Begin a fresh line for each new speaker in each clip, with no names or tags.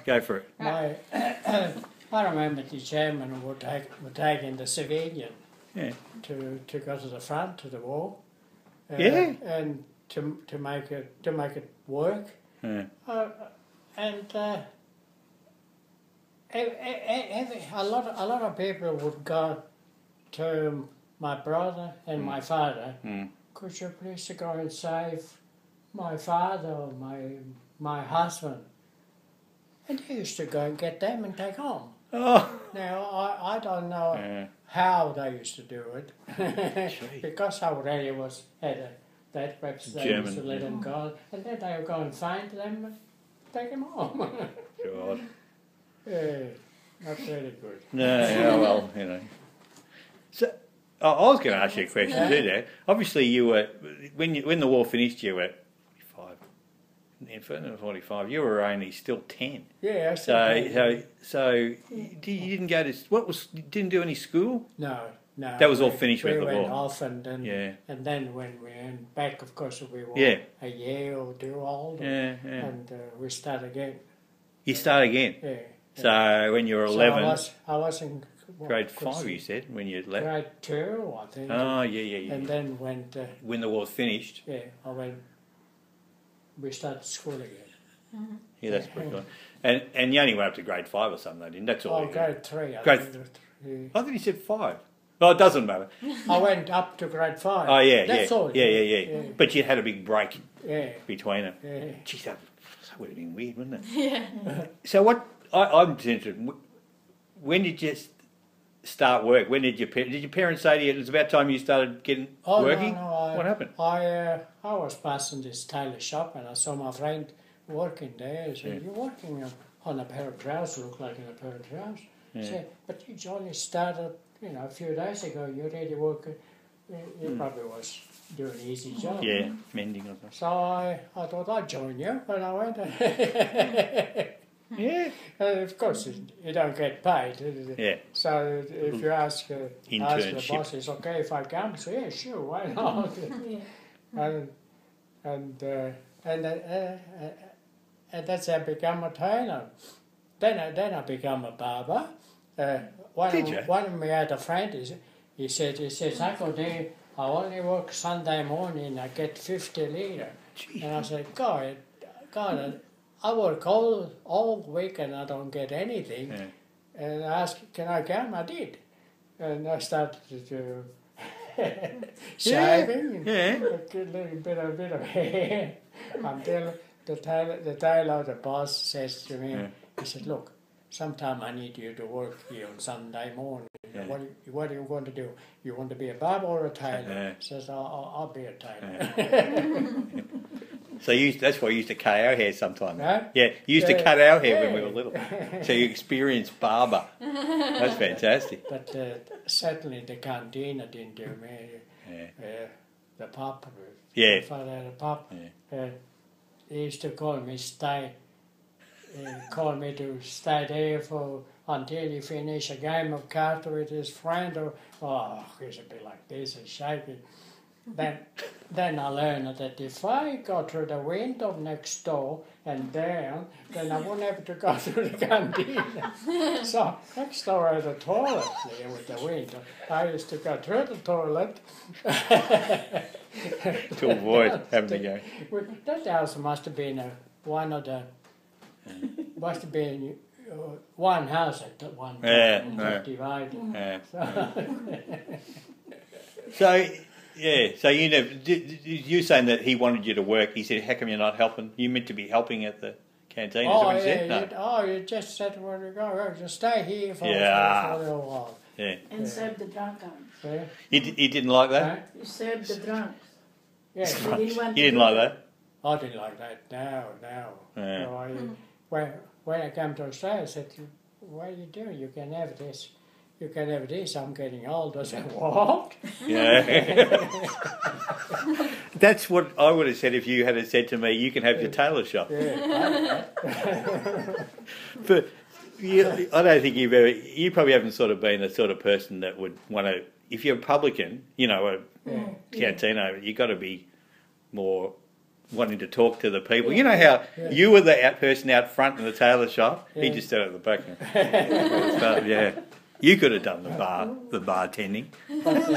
Go for it.
I remember the chairman would take in the civilian to go to the front to the war, and to make it work, and a lot of people would go to my brother and my father. Could you please go and save my father or my husband? And they used to go and get them and take home.
Oh.
Now, I don't know how they used to do it, because I already had that perhaps they used to let them go, and then they would go and find them and take them home.
God.
Not very good.
No, yeah, well, you know. So, I was going to ask you a question too, Dad. Obviously, you were, when the war finished, you were 45. You were only still 10.
Yeah, I
so you didn't go to you didn't do any school?
No.
That was all finished with the war.
We went off, and then when we went back, of course, we were a year or two old, and we start again.
You start again.
Yeah.
So when you were 11,
so I was in
grade 5. You said when you left.
Grade 2, I think.
Oh yeah.
And then when
the war finished.
Yeah, we started school again.
Yeah, that's pretty good. And you only went up to grade 5 or something, didn't? That's all.
Oh, grade 3.
I thought you said 5. Oh, it doesn't matter.
I went up to grade 5.
Oh yeah,
that's all.
Yeah. But you had a big break.
Yeah.
Between them.
Yeah.
Geez, that would have been weird, wouldn't it?
Yeah.
So what? I'm interested. When did you start work? When did your parents say to you it was about time you started working?
No.
What happened?
I was passing this tailor shop and I saw my friend working there. He said, "You're working on a pair of trousers, look like in a pair of trousers." I said, "But you only started, a few days ago. You're already working." He probably was doing an easy job.
Yeah, mending or something.
So I thought I'd join you, and I went.
Yeah.
And of course, you don't get paid.
Yeah.
So if you ask the boss, it's okay if I come. So yeah, sure, why not? And that's how I become a tailor. Then I become a barber. One of my other friends, he says I go there. I only work Sunday morning. I get 50 lira. And I said, God, I work all week and I don't get anything. Yeah. And I asked, can I come? I did. And I started to shaving, a little bit of hair, until the tailor, the boss says to me, he said, look, sometime I need you to work here on Sunday morning. Yeah. What are you going to do? You want to be a barber or a tailor? He says, I'll be a tailor.
So that's why you used to cut our hair sometimes.
Huh?
Yeah, you used to cut our hair when we were little. So you experienced barber. That's fantastic.
But certainly the cantina didn't do me. The pub.
Yeah.
My father had a pub. Yeah. He used to call me to stay there until he finished a game of cards with his friend. He's a bit like this and shaking. Then I learned that if I go through the window next door and down, then I won't have to go through the canteen. So next door is a toilet there with the window. I used to go through the toilet
to avoid having to go.
That house must have been one house at one time, divided.
So you never. You saying that he wanted you to work? He said, "How come you're not helping? You meant to be helping at the canteen."
You just said, "Well, you go, just stay here for a little while."
Yeah.
And serve the drunks.
Yeah.
He didn't like that.
You served the drunks.
Yeah.
You didn't like that.
I didn't like that. No.
Yeah.
So when I came to Australia, I said, "What are you doing? You can have this. You can have this. I'm getting old." I said, "What?"
Yeah. That's what I would have said if you had said to me, "You can have your tailor shop."
Yeah.
But I don't think you probably haven't sort of been the sort of person that would want to, if you're a publican, a cantino, you've got to be more wanting to talk to the people. You know how you were the person out front in the tailor shop? He just stood at the back. Yeah. You could have done the bartending.
But,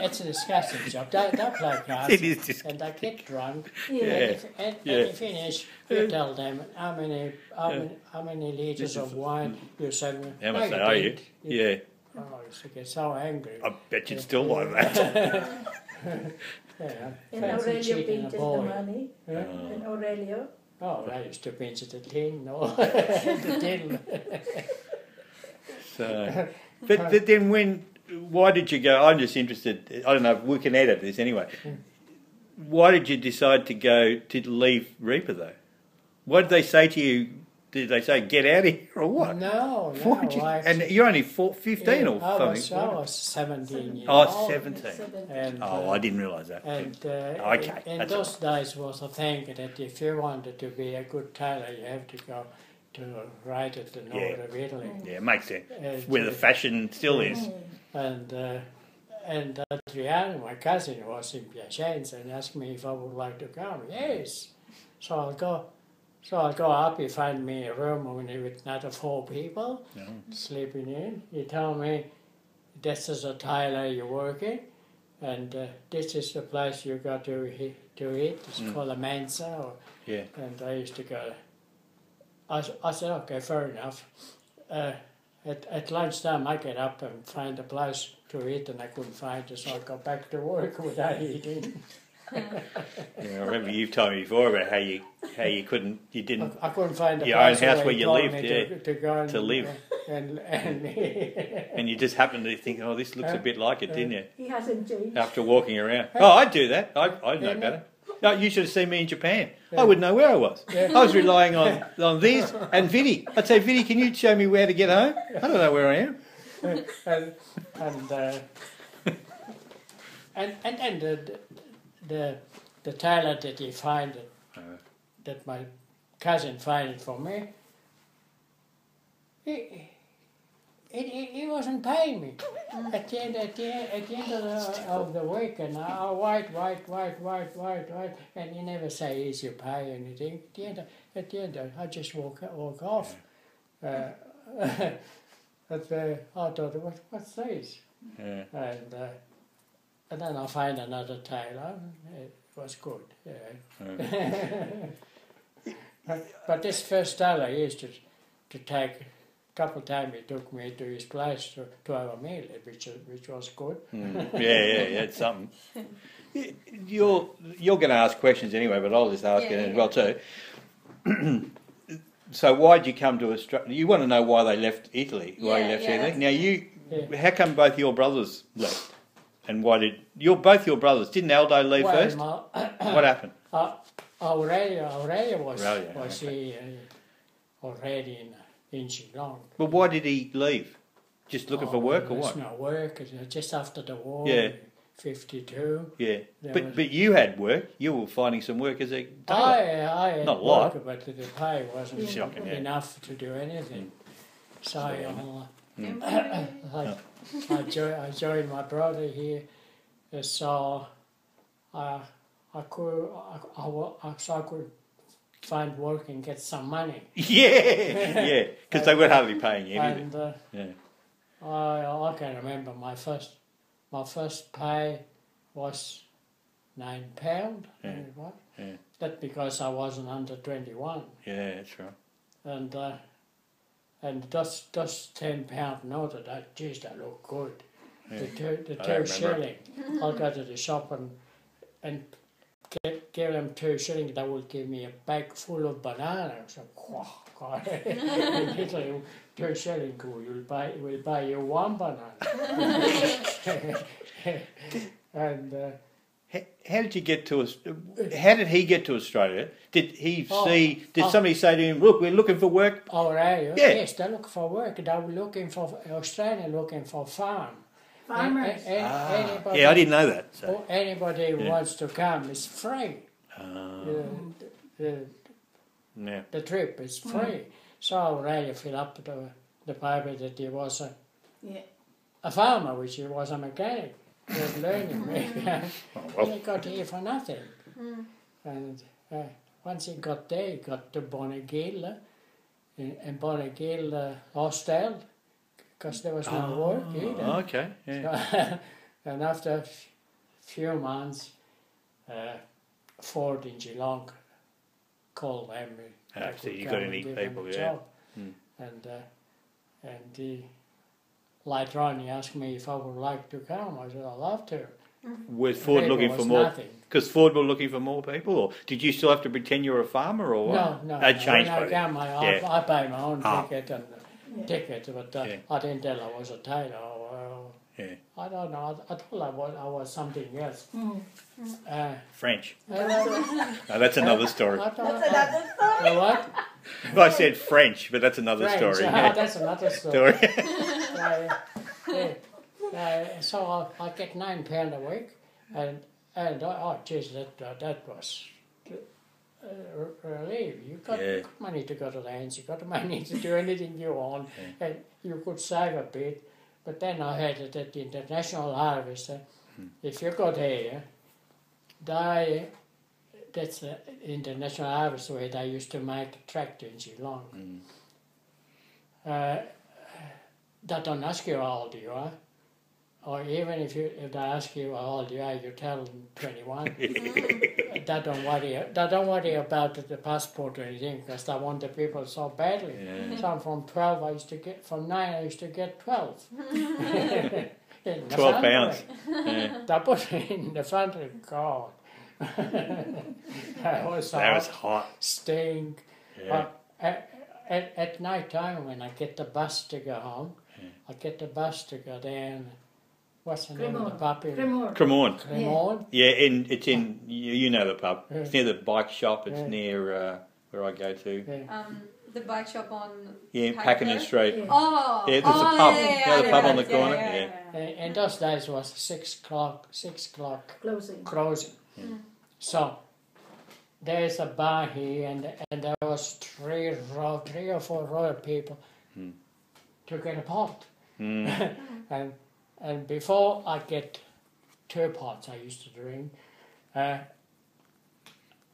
it's a disgusting job. They play cards
It is disgusting.
and they get drunk.
Yeah.
And you finish, you tell them how many litres of wine you send me.
How much are you? Yeah.
Oh, I used to get so angry.
I bet you'd still like that.
Yeah,
And
fancy
Aurelio
chicken
pinches
and
the
boy.
money.
Yeah.
And Aurelio.
Oh, I used to pinch the tin, no, the tin.
So, but then why did you go? I'm just interested. I don't know if we can edit this anyway. Why did you decide to leave Reaper though? What did they say to you? Did they say get out of here or what?
No,
and you're only 15 or something.
I was 17 years
old.
old.
17.
And,
I didn't realise that.
And
okay,
in those days was a thing that if you wanted to be a good tailor, you have to go to right at the north of Italy.
Yeah, it makes sense.
And,
Where the fashion still is.
And Adriano, my cousin, was in Piacenza and asked me if I would like to come. Yes. So I'll go. So I'll go up, you find me a room with another 4 people sleeping in. You tell me this is a tailor you're working and this is the place you got to eat. It's called a Mensa. And I used to go. I said, okay, fair enough. At lunchtime I get up and find a place to eat and I couldn't find it, so I go back to work without eating.
I remember you've told me before about how you didn't.
I couldn't find
your own house where you lived,
to go and,
to live,
and
you just happened to think, oh, this looks a bit like it, didn't you?
He hasn't changed.
After walking around, I'd do that. I'd know better. No, you should have seen me in Japan. I wouldn't know where I was. I was relying on this and Vitti. I'd say, Vitti, can you show me where to get home? I don't know where I am.
And the tailor that he found that my cousin found it for me, he wasn't paying me. At the end of the week, and I wait, and he never say is you pay anything. At the end, I just walk off. But I thought, what's this? And then I find another tailor. It was good. But this first tailor used to take. Couple of times he took me to his place to have a meal, which was good.
It's something. You're going to ask questions anyway, but I'll just ask it as well too. So why did you come to Australia? You want to know why they left Italy? Why you left Italy? Now how come both your brothers left? And why did both your brothers? Didn't Aldo leave first? What happened?
Aurelio was already in Geelong.
But why did he leave? Just looking for work or what?
No work. Just after the war. 52.
Yeah. But you had work. You were finding some work as a tailor.
I had
not a lot,
work, but the pay wasn't enough to do anything. So I joined my brother here. So I could find work and get some money.
Because they were hardly paying you.
And I can remember my first pay was £9. That's because I wasn't under 21.
Yeah, that's right.
And just £10 note that geez, that looked good. The 2 shilling. I'll go to the shop and give them 2 shillings. They will give me a bag full of bananas. So, in Italy, 2 shillings will buy you 1 banana. And
how did you get to? How did he get to Australia? Did he see? Did somebody say to him, "Look, we're looking for work"?
Yes, they look for work. They were looking for Australia, looking for farmers. Anybody,
I didn't know that. So.
Anybody who wants to come is free. The trip is free. So Aurelia filled up the paper that he was a farmer, which he was a mechanic. He was learning. He got here for nothing. And once he got there, he got to Bonegil, and Bonegil hostel, because there was no work either.
Okay, yeah.
So, and after a few months, Ford in Geelong called them.
So you got any people, yeah.
And he, later on, he asked me if I would like to come. I said, I'd love to.
Was Ford looking for more?
Nothing.
Because Ford were looking for more people, or did you still have to pretend you were a farmer, or what?
No.
That changed.
When I came, I paid my own ticket, but I didn't tell I was a tailor. I don't know. I thought I was something else.
French. No, that's another story.
That's another story.
What?
I said French, but that's another
French.
story.
That's another story. So I get £9 a week, and geez, that was relief. You got money to go to the hands, you got money to do anything you want, and you could save a bit. But then I heard that at the International Harvest, if you go there, that's the International Harvest where they used to make tractor in Geelong. They don't ask you how old you are. Or even if they ask you how old you are, you tell them 21. They don't worry about the passport or anything, because they want the people so badly. So from 9 I used to get 12.
12 pounds.
They put it in the front of the car. That was
hot.
Stink.
Yeah.
At night time when I get the bus to go home, I get the bus to go down. What's the name of the pub?
Cremorne. Yeah, it's in, you know the pub. It's near the bike shop. It's near where I go to.
The bike shop on...
Pakenham Street.
Yeah. Oh!
Yeah, there's a pub. The pub on the corner.
And those days was 6 o'clock closing. So there's a bar here, and there was three or four royal people to get a pot. And before I get 2 pots I used to drink,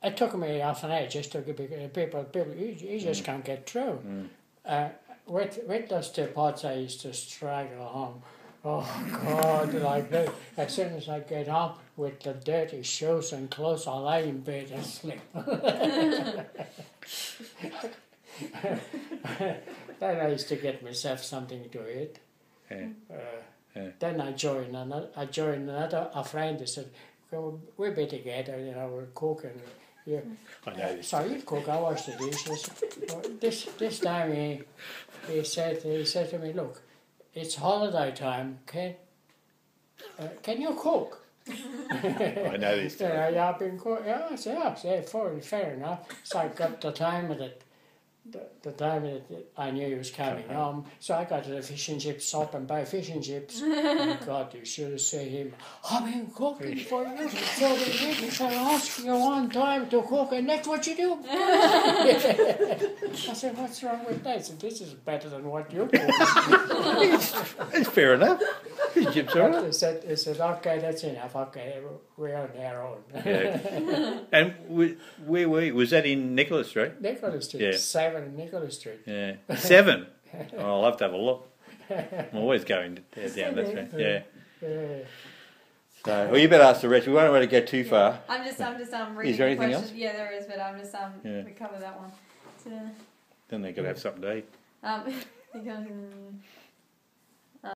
it took me half an hour just to get people you just can't get through. With those 2 pots I used to straggle home. Oh God, like that. As soon as I get up with the dirty shoes and clothes, I lay in bed and sleep. Then I used to get myself something to eat. Then I joined another a friend. They said, "We'll be together, we're cooking." Yeah.
I know this.
So you cook, I wash the dishes. This time he said to me, "Look, it's holiday time. Can you cook?"
I know this.
Yeah, I've been cooking. Yeah, I said, fair enough. So I got the time that I knew he was coming home, so I got the fish and chips shop and buy fish and chips. Oh God, you should have seen him. I've been cooking for you for 40 minutes. I asked you one time to cook, and that's what you do. I said, what's wrong with that? I said, this is better than what you cook.
It's fair enough. Fish and chips are
He said, okay, that's enough. Okay, we're on our own.
And where were you? Was that in Nicholas Street?
Nicholas Street, 7 Nicholas Street.
Yeah. 7? Oh, I'll have to have a look. I'm always going down that street. Yeah. So, well, you better ask the rest. We won't want to go too far.
I'm just reading
is there
the
anything
question.
else?
Yeah, there is, but I'm just we cover that one. So,
Then they've got to have something to eat.